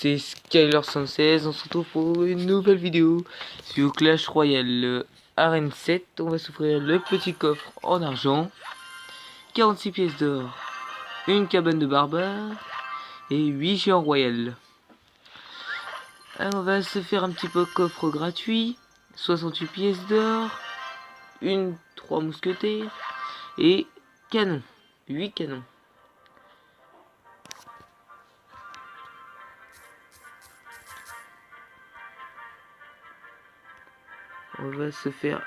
c'est Skyler116, on se retrouve pour une nouvelle vidéo sur Clash Royale Arène 7. On va s'offrir le petit coffre en argent, 46 pièces d'or, une cabane de barbare et 8 géants royales. Alors on va se faire un petit peu coffre gratuit, 68 pièces d'or, 3 mousquetaires et canon, 8 canons. On va se faire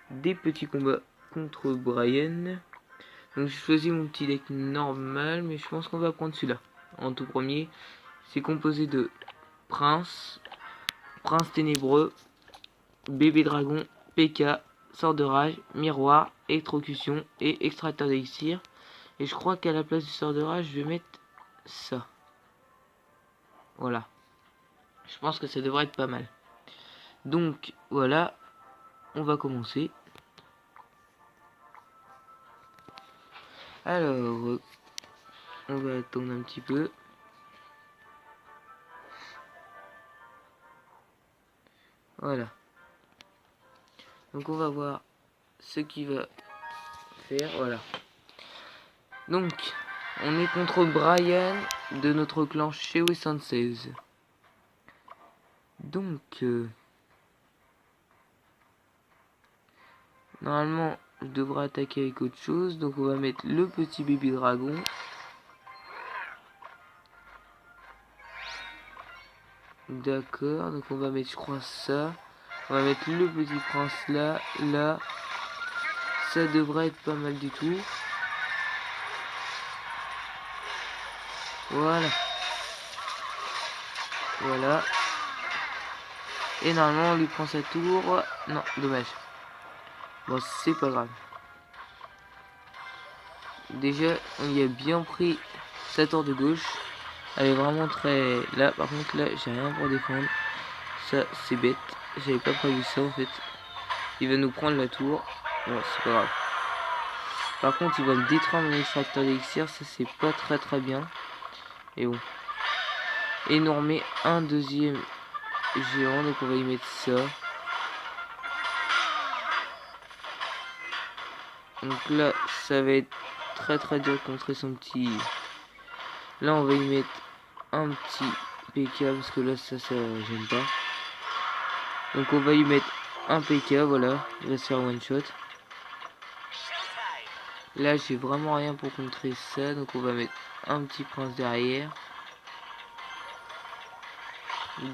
des petits combats contre Brian. Donc j'ai choisi mon petit deck normal, mais je pense qu'on va prendre celui-là. En tout premier, c'est composé de Prince, Prince Ténébreux, Bébé Dragon, PK, Sort de Rage, Miroir, Électrocution et Extracteur d'Élixir. Et je crois qu'à la place du Sort de Rage, je vais mettre ça. Voilà. Je pense que ça devrait être pas mal. Donc voilà, on va commencer. Alors, on va attendre un petit peu. Voilà. Donc on va voir ce qu'il va faire. Voilà. Donc, on est contre Brian de notre clan Skyler116. Donc, normalement, je devrais attaquer avec autre chose. Donc on va mettre le petit bébé dragon. D'accord, donc on va mettre, je crois, ça. On va mettre le petit prince là, là. Ça devrait être pas mal du tout. Voilà. Voilà. Et normalement, on lui prend sa tour. Non, dommage. Bon, c'est pas grave. Déjà, on y a bien pris sa tour de gauche. Elle est vraiment très... Là, par contre, là, j'ai rien pour défendre. Ça, c'est bête. J'avais pas prévu ça, en fait. Il va nous prendre la tour. Bon, c'est pas grave. Par contre, il va me détruire mon extracteur d'élixir. Ça, c'est pas très bien. Et bon. Et nous remet un deuxième géant. Donc, on va y mettre ça. Donc là, ça va être très dur de contrer son petit... Là, on va y mettre un petit PK. Parce que là, ça j'aime pas. Donc, on va y mettre un PK. Voilà. Il va se faire one shot. Là, j'ai vraiment rien pour contrer ça. Donc, on va mettre un petit prince derrière.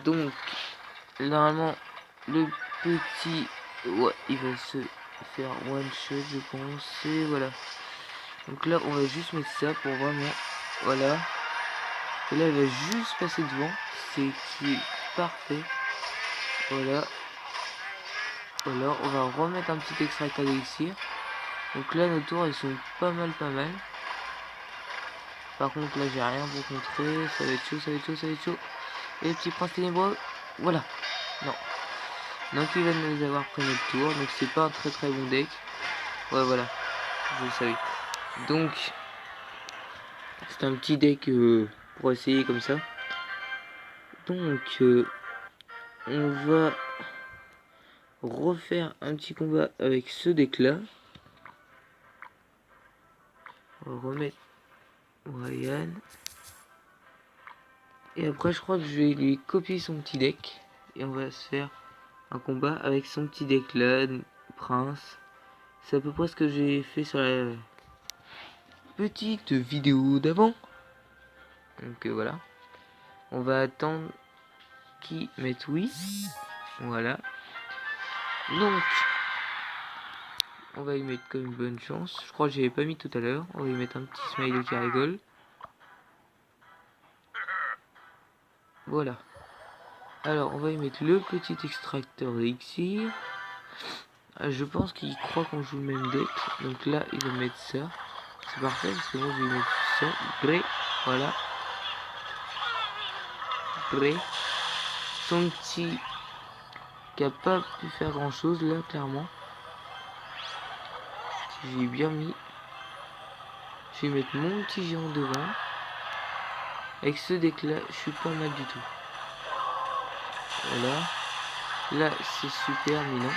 Donc, normalement, le petit... Ouais, il va se faire one shot, je pense. Et voilà. Donc là, on va juste mettre ça pour vraiment... Voilà. Et là, il va juste passer devant. C'est qui est parfait. Voilà. Voilà, on va remettre un petit extracteur d'élixir. Donc là, nos tours, elles sont pas mal. Par contre, là, j'ai rien pour contrer. Ça va être chaud. Et le petit prince ténébreux. Voilà. Non. Donc, il va nous avoir pris notre tour. Donc, c'est pas un très bon deck. Ouais, voilà. Je le savais. Donc, c'est un petit deck pour essayer comme ça. Donc, on va refaire un petit combat avec ce deck là. On va remettre Brian. Et après, je crois que je vais lui copier son petit deck. Et on va se faire un combat avec son petit deck là, Prince. C'est à peu près ce que j'ai fait sur la petite vidéo d'avant. Donc voilà. On va attendre qu'il mette oui. Voilà. Donc, on va y mettre comme une bonne chance. Je crois que j'avais pas mis tout à l'heure. On va y mettre un petit smiley qui rigole. Voilà. Alors, on va y mettre le petit extracteur d'élixir. Je pense qu'il croit qu'on joue le même deck. Donc là, il va mettre ça. C'est parfait parce que moi, je vais mettre ça. Gré. Voilà. Gré. Son petit... qui a pas pu faire grand chose là, clairement. J'ai bien mis. Je vais mettre mon petit géant devant. Avec ce deck là, je suis pas mal du tout. Voilà. Là, c'est super, mais non.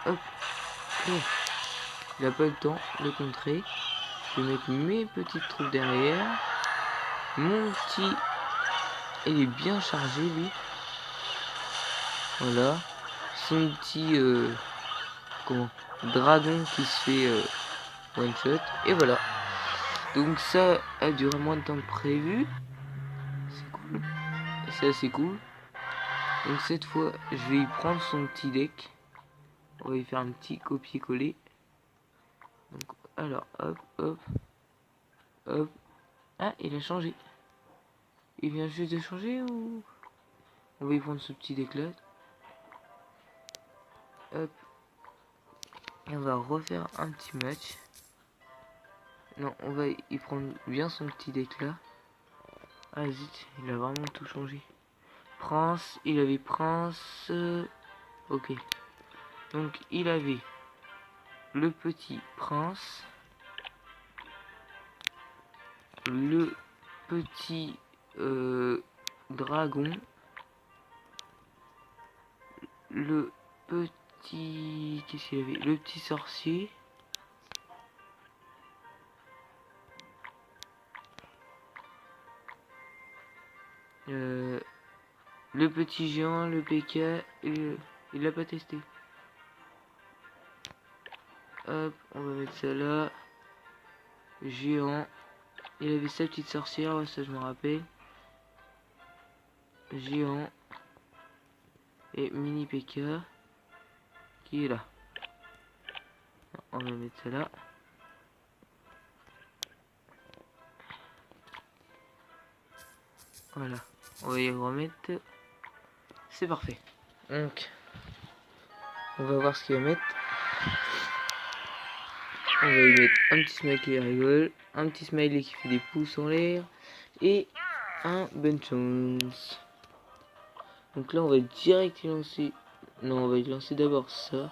Hop. Oh. Il a pas eu le temps de contrer. Je vais mettre mes petites troupes derrière. Mon petit... Il est bien chargé, lui. Voilà. Son petit... comment, dragon qui se fait one shot. Et voilà. Donc ça a duré moins de temps que prévu. C'est cool. C'est assez cool. Donc cette fois, je vais y prendre son petit deck. On va y faire un petit copier-coller. Donc, alors, hop, hop, hop. Ah, il a changé. Il vient juste de changer ou... On va y prendre ce petit deck là. Hop. Et on va refaire un petit match. Non, on va y prendre bien son petit deck là. Ah zut, il a vraiment tout changé. Prince, il avait Prince... ok. Donc il avait le petit Prince. Le petit dragon. Le petit... Qu'est-ce qu'il avait? Le petit sorcier. Le petit géant, le PK, il l'a pas testé. Hop, on va mettre ça là. Géant. Il avait sa petite sorcière, ouais, ça je me rappelle. Géant. Et mini PK. Qui est là. On va mettre ça là. Voilà. On va y remettre. C'est parfait. Donc, on va voir ce qu'il va mettre. On va y mettre un petit smiley qui rigole, un petit smiley qui fait des pouces en l'air et un bonne chance. Donc là, on va direct y lancer. Non, on va y lancer d'abord ça.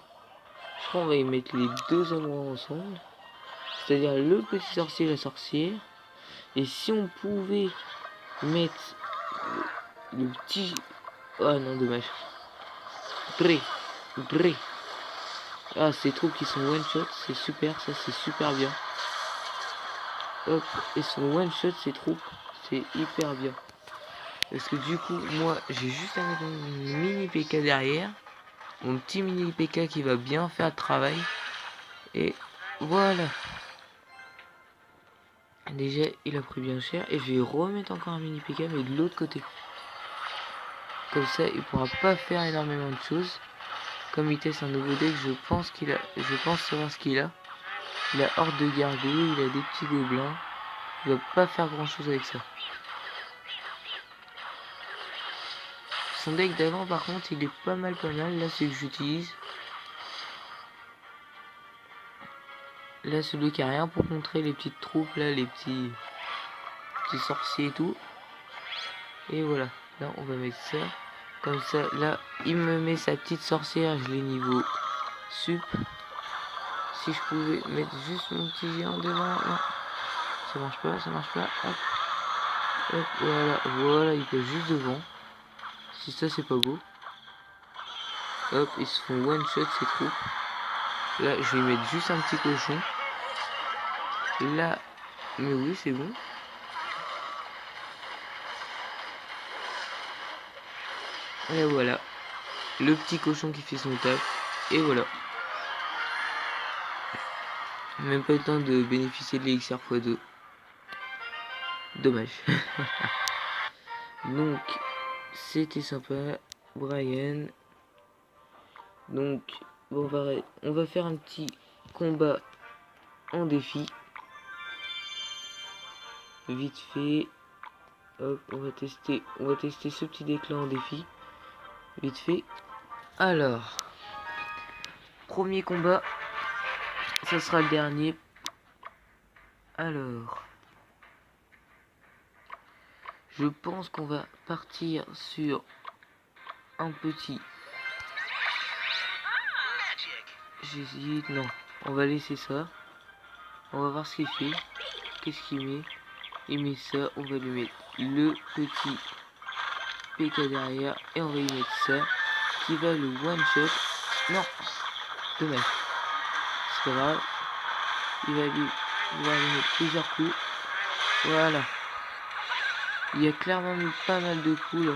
Je crois qu'on va y mettre les deux endroits ensemble. C'est-à-dire le petit sorcier et la sorcière. Et si on pouvait mettre le petit... Ah non, dommage. Gré. Ah, ces troupes qui sont one shot, c'est super, ça c'est super bien. Hop, et son one shot, ces troupes, c'est hyper bien. Parce que du coup, moi, j'ai juste à mettre un mini PK derrière. Mon petit mini PK qui va bien faire le travail. Et voilà. Déjà, il a pris bien cher. Et je vais remettre encore un mini PK, mais de l'autre côté. Comme ça, il pourra pas faire énormément de choses. Comme il teste un nouveau deck, je pense savoir ce qu'il a. Il a horde de gargouilles, il a des petits gobelins. Il va pas faire grand chose avec ça. Son deck d'avant, par contre, il est pas mal. Là, c'est que j'utilise. Là, celui qui a rien pour contrer les petites troupes, là, les petits sorciers et tout. Et voilà. Là, on va mettre ça. Comme ça, là, il me met sa petite sorcière. Je l'ai niveau sup. Si je pouvais mettre juste mon petit géant devant. Non. Ça marche pas. Hop. Hop, voilà, il passe juste devant. Si ça, c'est pas beau. Hop, ils se font one shot ces troupes. Là, je vais mettre juste un petit cochon. Là, mais oui, c'est bon. Et voilà. Le petit cochon qui fait son taf. Et voilà. Même pas le temps de bénéficier de l'élixir x2. Dommage. Donc, c'était sympa. Brian. Donc, bon, on va faire un petit combat en défi. Vite fait. Hop, on va tester ce petit deck là en défi. Vite fait. Alors, premier combat. Ça sera le dernier. Alors, je pense qu'on va partir sur un petit... J'hésite, non. On va laisser ça. On va voir ce qu'il fait. Qu'est-ce qu'il met? Il met ça, on va lui mettre le petit PK derrière et on va y mettre ça qui va le one shot. Non, dommage, c'est pas grave, il va lui mettre plusieurs coups. Voilà, il y a clairement mis pas mal de coups là.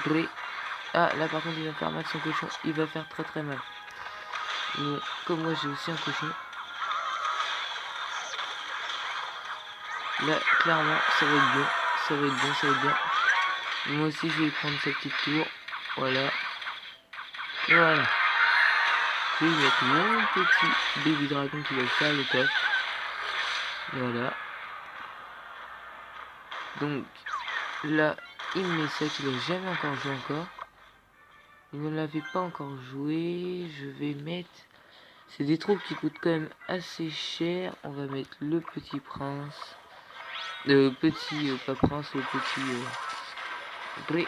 Gré. Ah là par contre il va faire mal son cochon, il va faire très mal. Mais comme moi j'ai aussi un cochon, là clairement ça va être bien, ça va être bien. Moi aussi je vais prendre sa petite tour. Voilà. Je vais mettre mon petit baby dragon qui va faire le top. Voilà. Donc là il me met ça qu'il a jamais encore joué encore. Il ne l'avait pas encore joué. Je vais mettre... C'est des troupes qui coûtent quand même assez cher. On va mettre le petit prince. Pas prince, le petit... Gré.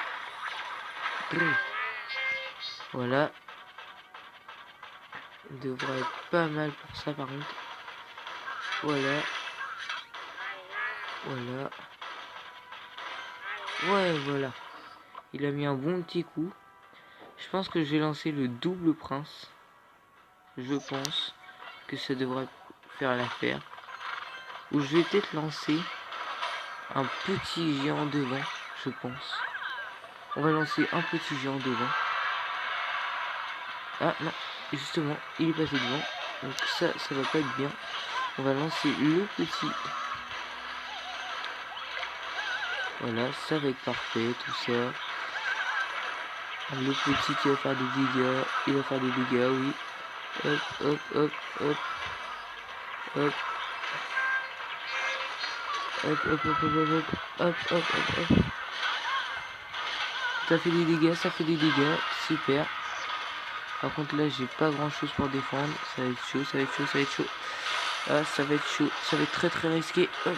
Voilà. Il devrait être pas mal pour ça par contre. Voilà. Ouais, voilà. Il a mis un bon petit coup. Je pense que je vais lancer le double prince. Je pense que ça devrait faire l'affaire. Ou je vais peut-être lancer un petit géant devant, je pense. On va lancer un petit géant devant. Ah non, justement, il est passé devant. Donc ça va pas être bien. On va lancer le petit. Voilà, ça va être parfait, tout ça. Le petit qui va faire des dégâts. Il va faire des dégâts, oui. Hop. Ça fait des dégâts, super. Par contre là j'ai pas grand chose pour défendre. Ça va être chaud. Ah ça va être chaud, ça va être très risqué. Hop.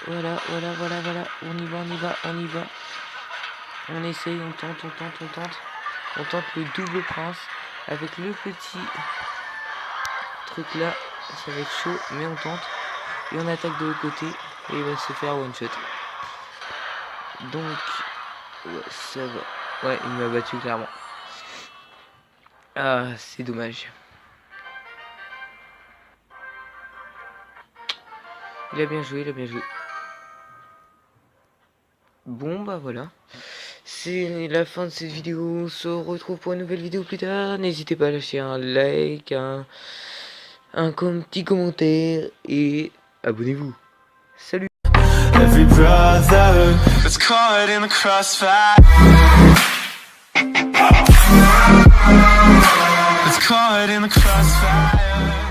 Voilà. On y va. On essaye, on tente. On tente le double prince avec le petit truc là. Ça va être chaud, mais on tente. Et on attaque de l'autre côté. Et il va se faire one shot. Donc, ouais, ça va. Ouais, il m'a battu clairement. Ah, c'est dommage. Il a bien joué. Bon, bah voilà. C'est la fin de cette vidéo. On se retrouve pour une nouvelle vidéo plus tard. N'hésitez pas à lâcher un like, un petit commentaire et abonnez-vous. Salut. Every brother that's caught in the crossfire. That's caught in the crossfire.